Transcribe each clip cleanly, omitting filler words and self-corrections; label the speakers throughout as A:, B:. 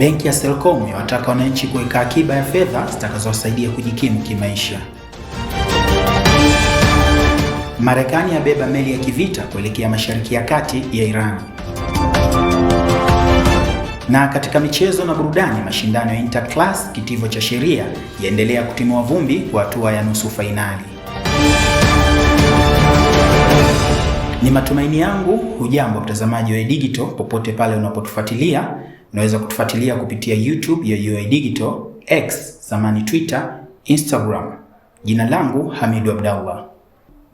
A: Benki ya Selcom yawataka wananchi kuweka akiba ya fedha zitakazowasaidia kujikimu kimaisha. Marekani yabeba meli ya kivita kuelekea Mashariki ya Kati ya Iran. Na katika michezo na burudani, mashindano ya Interclass kitivo cha sheria yaendelea kutimua vumbi kwa hatua ya nusu fainali. Ni matumaini yangu hujambo mtazamaji wa UoI Digital popote pale unapotufuatilia. Unaweza kutufuatilia kupitia YouTube ya UoI Digital, X zamani Twitter, Instagram. Jina langu Hamidu Abdallah.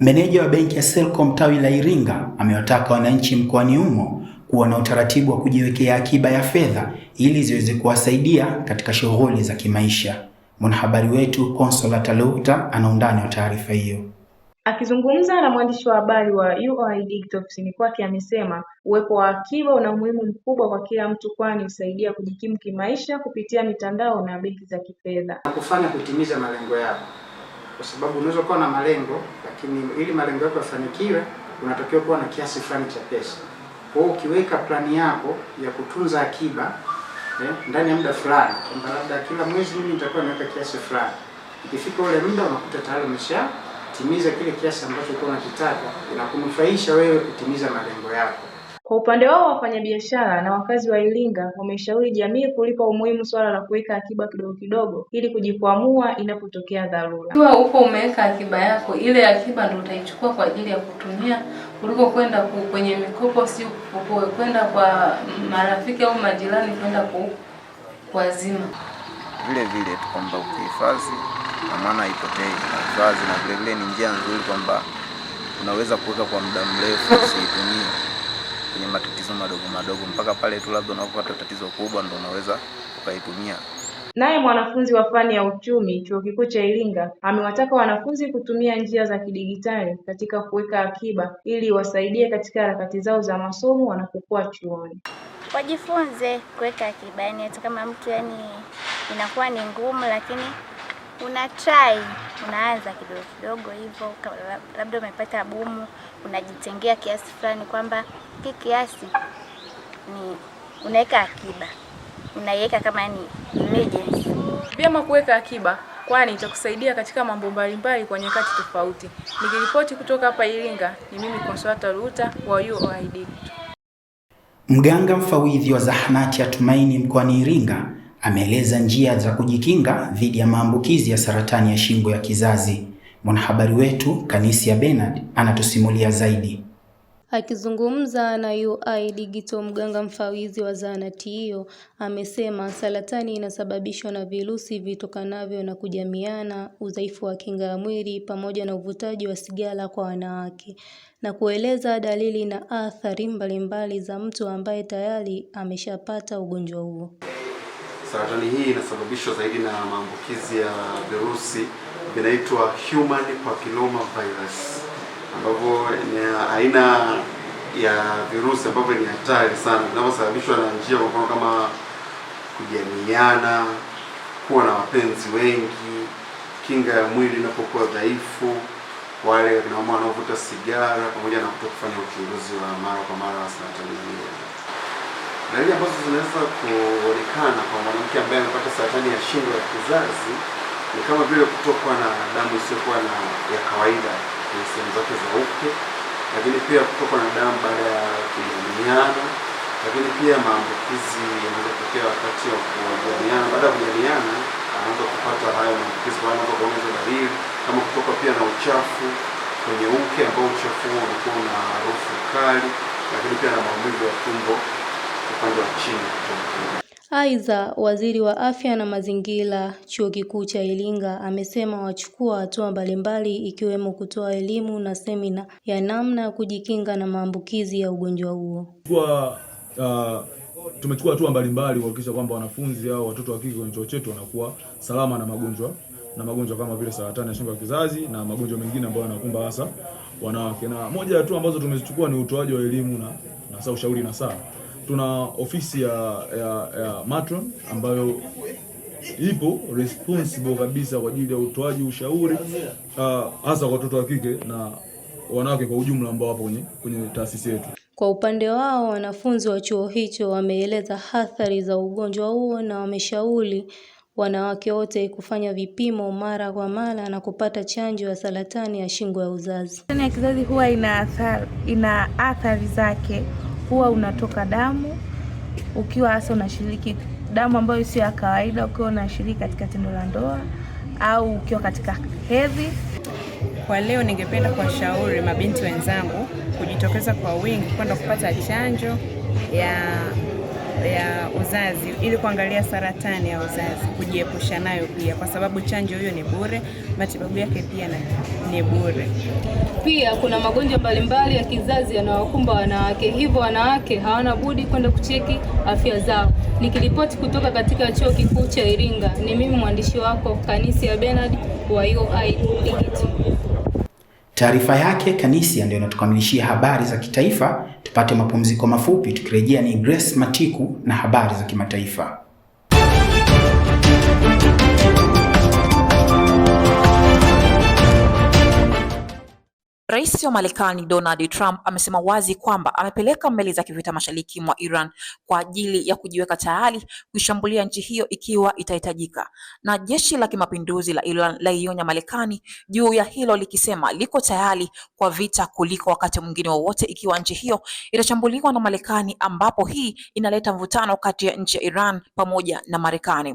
A: Meneja wa benki ya Selcom tawi la Iringa amewataka wananchi mkoani humo kuwa na utaratibu wa kujiwekea akiba ya fedha ili ziweze kuwasaidia katika shughuli za kimaisha. Mwanahabari wetu Consolata Louta ana undani wa taarifa hiyo.
B: Akizungumza na mwandishi wa habari wa UoI Digital ofisini kwake, amesema uwepo wa akiba una umuhimu mkubwa kwa kila mtu, kwani husaidia kujikimu kimaisha kupitia mitandao na benki za kifedha.
C: Kufanya kutimiza malengo yako, kwa sababu unaweza kuwa na malengo lakini ili malengo yako yafanikiwe unatakiwa kuwa na kiasi fulani cha pesa. Kwa hiyo ukiweka plani yako ya kutunza akiba ndani ya muda fulani, kwamba labda kila mwezi mimi nitakuwa naweka kiasi fulani, ikifika ule muda unakuta tayari umeshatimiza kile kiasi ambacho ulikuwa unakitaka, inakunufaisha wewe kutimiza malengo yako.
B: Kwa upande wao, wafanyabiashara na wakazi wa Iringa wameshauri jamii kulipa umuhimu swala la kuweka akiba kidogo kidogo ili kujikwamua inapotokea dharura.
D: Ikiwa uko umeweka akiba yako, ile akiba ndio utaichukua kwa ajili ya kutumia kuliko kwenda kwenye mikopo, si kwenda kwa marafiki au majirani kwenda kuazima.
E: Vile vile kwamba ukihifadhi na maana haipotei, hifadhi na vile vile ni njia nzuri kwamba unaweza kuweka kwa muda mrefu usiitumie kwenye matatizo madogo mpaka pale tu labda unapopata tatizo kubwa ndio unaweza ukaitumia.
B: Naye mwanafunzi wa fani ya uchumi Chuo Kikuu cha Iringa amewataka wanafunzi kutumia njia za kidigitali katika kuweka akiba ili wasaidie katika harakati zao za masomo wanapokuwa chuoni.
F: Wajifunze kuweka akiba, hata kama mtu inakuwa ni ngumu, lakini unaanza kidogo kidogo hivyo. Labda umepata bumu, unajitengea kiasi fulani kwamba hiki kiasi ni unaweka akiba, unaiweka kama ni emergency.
G: Vyema kuweka akiba, kwani itakusaidia katika mambo mbalimbali kwa nyakati tofauti. Nikiripoti kutoka hapa Iringa, ni mimi Consolata Louta wa UoI Digital.
A: Mganga mfawidhi wa zahanati ya Tumaini mkoani Iringa ameeleza njia za kujikinga dhidi ya maambukizi ya saratani ya shingo ya kizazi. Mwanahabari wetu Kanisia Bernard anatusimulia zaidi.
H: Akizungumza na UoI Digital, mganga mfawidhi wa zahanati hiyo amesema saratani inasababishwa na virusi vitokanavyo na kujamiana, udhaifu wa kinga ya mwili pamoja na uvutaji wa sigara kwa wanawake, na kueleza dalili na athari mbalimbali za mtu ambaye tayari ameshapata ugonjwa huo.
I: Saratani hii inasababishwa zaidi na maambukizi ya virusi vinaitwa human papilloma virus, ambavyo ni aina ya virusi ambavyo ni hatari sana, vinavyosababishwa na njia kwa mfano kama kujamiana, kuwa na wapenzi wengi, kinga ya mwili inapokuwa dhaifu, wale wanaovuta sigara, pamoja na kutokufanya uchunguzi wa mara kwa mara wa saratani hiyo. Dalili ambazo zinaweza kuonekana kwa mwanamke ambaye amepata saratani ya shingo ya kizazi ni kama vile kutokwa na damu isiyokuwa ya kawaida kwenye sehemu zake za uke, lakini pia kutokwa na damu baada ya kujamiana, lakini pia maambukizi yanaweza kutokea wakati wa kujamiana. Baada ya kujamiana anaweza kupata hayo maambukizi, kwa anaweza kuongeza dalili kama kutoka pia na uchafu kwenye uke, ambao uchafu huo unakuwa na harufu kali, lakini pia na maumivu ya tumbo upande wa chini.
H: Aidha, waziri wa afya na mazingira Chuo Kikuu cha Iringa amesema wachukua hatua mbalimbali ikiwemo kutoa elimu na semina ya namna ya kujikinga na maambukizi ya ugonjwa huo.
J: Tumechukua hatua mbalimbali kuhakikisha kwamba wanafunzi au watoto wa kike kwenye chuo chetu wanakuwa salama na magonjwa kama vile saratani ya shingo ya kizazi na magonjwa mengine ambayo yanakumba hasa wanawake. Na moja ya hatua ambazo tumezichukua ni utoaji wa elimu na ushauri na saa. Tuna ofisi ya matron ambayo ipo responsible kabisa kwa ajili ya utoaji ushauri hasa kwa watoto wa kike na wanawake kwa ujumla ambao wapo kwenye taasisi yetu.
H: Kwa upande wao, wanafunzi wa chuo hicho wameeleza athari za ugonjwa huo na wameshauri wanawake wote kufanya vipimo mara kwa mara na kupata chanjo ya saratani ya shingo ya uzazi.
K: Saratani ya kizazi huwa ina athari zake. Huwa unatoka damu ukiwa hasa unashiriki damu ambayo sio ya kawaida, ukiwa unashiriki katika tendo la ndoa au ukiwa katika hedhi.
L: Kwa leo ningependa kuwashauri mabinti wenzangu kujitokeza kwa wingi kwenda kupata chanjo ya uzazi ili kuangalia saratani ya uzazi, kujiepusha nayo pia, kwa sababu chanjo hiyo ni bure, matibabu yake pia ni bure.
H: Pia kuna magonjwa mbalimbali ya kizazi yanayowakumba wanawake, hivyo wanawake hawana budi kwenda kucheki afya zao. Nikiripoti kutoka katika Chuo Kikuu cha Iringa, ni mimi mwandishi wako Kanisia Bernard wa UoI Digital.
A: Taarifa yake Kanisia ndio inatukamilishia habari za kitaifa. Tupate mapumziko mafupi, tukirejea ni Grace Matiku na habari za kimataifa.
M: Rais wa Marekani Donald Trump amesema wazi kwamba amepeleka meli za kivita mashariki mwa Iran kwa ajili ya kujiweka tayari kuishambulia nchi hiyo ikiwa itahitajika. Na jeshi la kimapinduzi la Iran laionya Marekani juu ya hilo, likisema liko tayari kwa vita kuliko wakati mwingine wowote ikiwa nchi hiyo itashambuliwa na Marekani, ambapo hii inaleta mvutano kati ya nchi ya Iran pamoja na Marekani.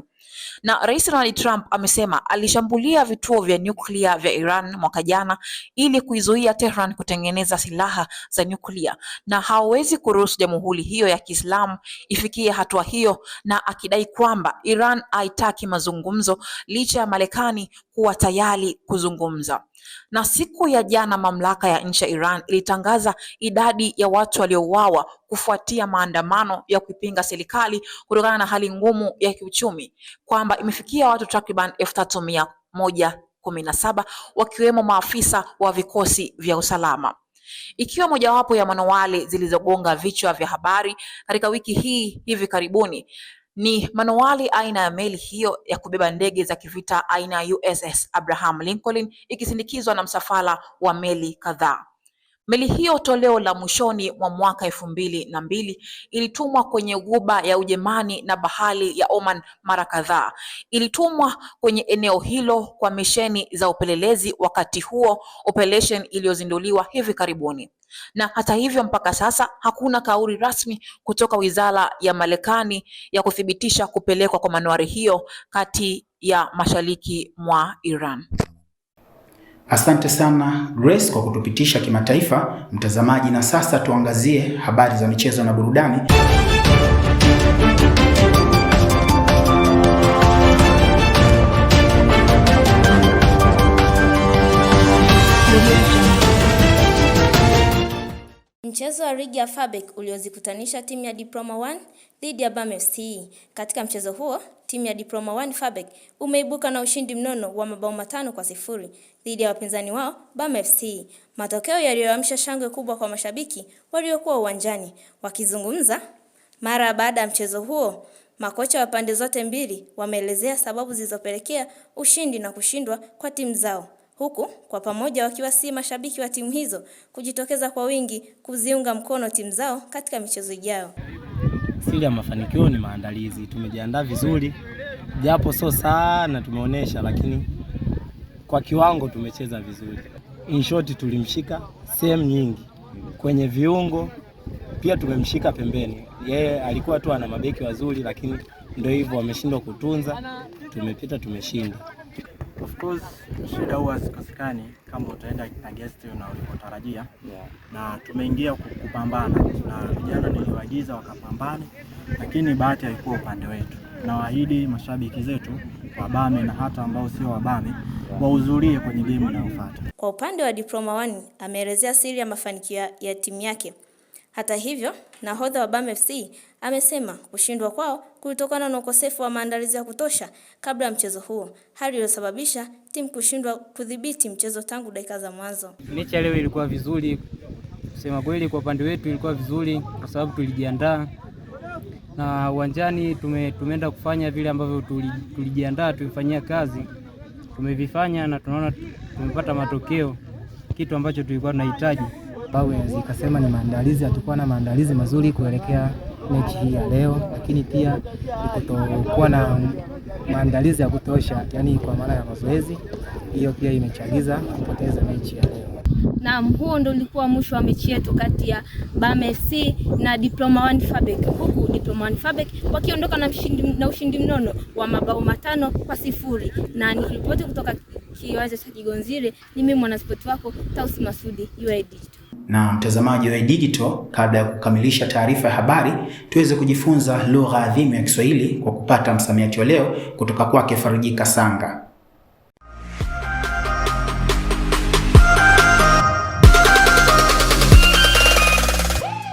M: Na Rais Donald Trump amesema alishambulia vituo vya nyuklia vya Iran mwaka jana ili kuizuia Tehran kutengeneza silaha za nyuklia, na hawezi kuruhusu jamhuri hiyo ya Kiislamu ifikie hatua hiyo, na akidai kwamba Iran haitaki mazungumzo licha ya Marekani kuwa tayari kuzungumza. Na siku ya jana mamlaka ya nchi ya Iran ilitangaza idadi ya watu waliouawa kufuatia maandamano ya kupinga serikali kutokana na hali ngumu ya kiuchumi, kwamba imefikia watu takriban 3117 wakiwemo maafisa wa vikosi vya usalama, ikiwa mojawapo ya manowari zilizogonga vichwa vya habari katika wiki hii hivi karibuni. Ni manowari aina ya meli hiyo ya kubeba ndege za kivita aina ya USS Abraham Lincoln, ikisindikizwa na msafara wa meli kadhaa. Meli hiyo toleo la mwishoni mwa mwaka 2002 ilitumwa kwenye ghuba ya Ujerumani na bahari ya Oman mara kadhaa. Ilitumwa kwenye eneo hilo kwa misheni za upelelezi, wakati huo operation iliyozinduliwa hivi karibuni. Na hata hivyo mpaka sasa hakuna kauli rasmi kutoka Wizara ya Marekani ya kuthibitisha kupelekwa kwa manowari hiyo kati ya mashariki mwa Iran.
A: Asante sana Grace kwa kutupitisha kimataifa, mtazamaji, na sasa tuangazie habari za michezo na burudani.
F: Mchezo wa ligi ya Fabek uliozikutanisha timu ya Diploma 1 dhidi ya Bam FC. Katika mchezo huo, timu ya Diploma 1 Fabek umeibuka na ushindi mnono wa mabao 5-0 dhidi ya wapinzani wao Bam FC. Matokeo yaliyoamsha shangwe kubwa kwa mashabiki waliokuwa uwanjani. Wakizungumza mara baada ya mchezo huo, makocha wa pande zote mbili wameelezea sababu zilizopelekea ushindi na kushindwa kwa timu zao, huku kwa pamoja wakiwasihi mashabiki wa timu hizo kujitokeza kwa wingi kuziunga mkono timu zao katika michezo ijayo.
N: Siri ya mafanikio ni maandalizi. Tumejiandaa vizuri, japo sio sana tumeonesha, lakini kwa kiwango tumecheza vizuri. In short, tulimshika sehemu nyingi kwenye viungo, pia tumemshika pembeni. Yeye alikuwa tu ana mabeki wazuri, lakini ndio hivyo wameshindwa kutunza. Tumepita, tumeshinda.
O: Of course, shida huwa zikosekani kama utaenda against na ulipotarajia. Na tumeingia kupambana, na vijana niliwaagiza wakapambane, lakini bahati haikuwa upande wetu. Na waahidi mashabiki zetu wa Bame na hata ambao sio wa Bame wahudhurie kwenye game inayofuata.
F: Kwa upande wa Diploma 1 ameelezea siri ya mafanikio ya timu yake. Hata hivyo, nahodha wa Bam FC amesema kushindwa kwao kulitokana na ukosefu wa maandalizi ya kutosha kabla ya mchezo huo, hali iliyosababisha timu kushindwa kudhibiti mchezo tangu dakika za mwanzo.
N: Mechi leo ilikuwa vizuri, kusema kweli kwa upande wetu ilikuwa vizuri kwa sababu tulijiandaa, na uwanjani tumeenda kufanya vile ambavyo tulijiandaa, tulifanyia kazi, tumevifanya na tunaona tumepata matokeo, kitu ambacho tulikuwa tunahitaji
P: sababu zikasema ni maandalizi, hatakuwa na maandalizi mazuri kuelekea mechi hii ya leo, lakini pia kutokuwa na maandalizi ya kutosha, yani kwa maana ya mazoezi. Hiyo pia imechagiza kupoteza mechi ya leo.
Q: Naam, huo ndio ulikuwa mwisho wa mechi yetu kati ya Bame FC na Diploma One Fabek, huku Diploma One Fabek wakiondoka na ushindi mnono wa mabao 5-0. Na nikiripoti kutoka kiwanja cha Kigonzire, ni mimi mwanaspoti wako Tausi Masudi, UoI Digital.
A: Na mtazamaji wa UoI Digital, kabla ya kukamilisha taarifa ya habari, tuweze kujifunza lugha adhimu ya Kiswahili kwa kupata msamiati wa leo kutoka kwake Farijika Sanga.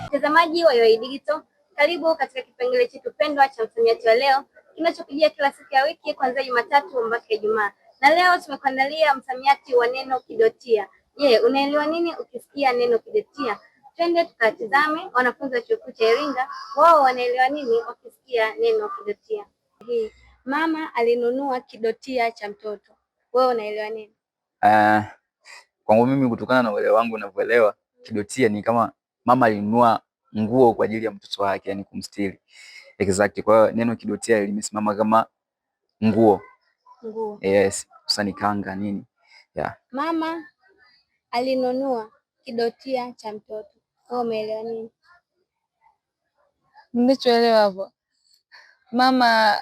R: Mtazamaji wa UoI Digital, karibu katika kipengele chetu pendwa cha msamiati wa leo kinachokujia kila siku ya wiki kuanzia Jumatatu mpaka Ijumaa. Na leo tumekuandalia msamiati wa neno kidotia. Je, unaelewa nini ukisikia neno kidotia? Twende tukatizame wanafunzi wa chuo kikuu cha Iringa wao wanaelewa nini wakisikia neno kidotia. Hii, mama alinunua kidotia cha mtoto. Wewe unaelewa nini?
S: Kwangu mimi, kutokana na uelewa wangu ninavyoelewa, kidotia ni kama mama alinunua nguo kwa ajili ya mtoto wake, yani kumstiri. Exactly. Kwa hiyo neno kidotia limesimama kama nguo.
R: Nguo.
S: Yes, usani kanga nini? Yeah.
R: Mama alinunua kidotia cha mtoto. Wewe umeelewa nini?
T: Nilichoelewa hapo, mama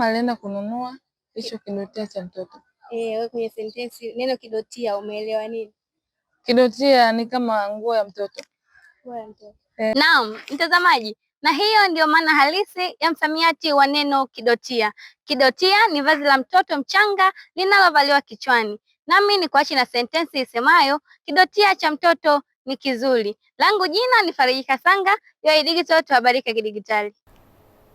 T: alienda kununua hicho kidotia cha mtoto.
R: Wewe kwenye sentensi neno kidotia umeelewa nini?
T: Kidotia ni kama nguo ya mtoto.
R: Nguo ya mtoto. Naam, mtazamaji, na hiyo ndio maana halisi ya msamiati wa neno kidotia. Kidotia ni vazi la mtoto mchanga linalovaliwa kichwani. Nami ni kuachi na sentensi isemayo kidotia cha mtoto ni kizuri. Langu jina ni Farijika Sanga, UoI Digital, tuhabarika kidigitali.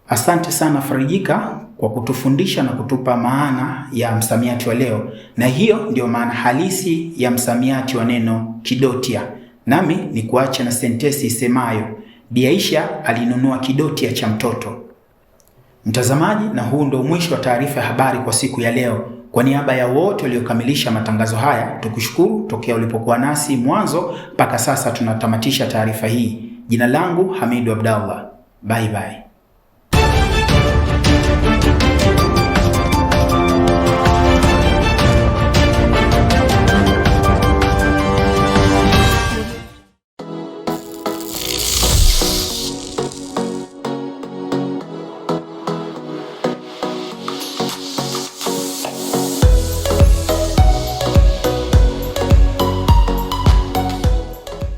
A: Asante sana Farijika kwa kutufundisha na kutupa maana ya msamiati wa leo. Na hiyo ndio maana halisi ya msamiati wa neno kidotia. Nami ni kuacha na sentensi isemayo Bi Aisha alinunua kidotia cha mtoto. Mtazamaji, na huu ndio mwisho wa taarifa ya habari kwa siku ya leo. Kwa niaba ya wote waliokamilisha matangazo haya, tukushukuru tokea ulipokuwa nasi mwanzo mpaka sasa tunatamatisha taarifa hii. Jina langu Hamidu Abdallah. Bye bye.